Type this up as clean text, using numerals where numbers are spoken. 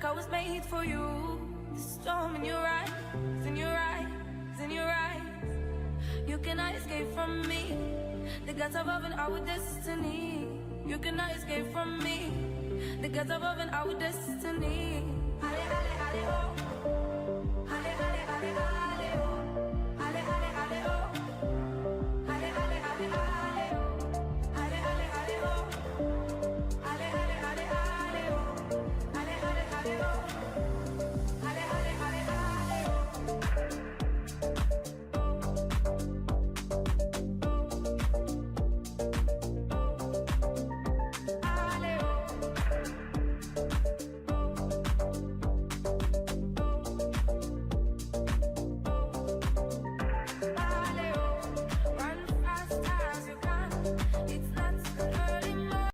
I was made for you. The storm in your eyes, in your eyes, in your eyes. You cannot escape from me. The gods above and our destiny. You cannot escape from me. The gods above and our destiny. Ale, ale, ale, oh.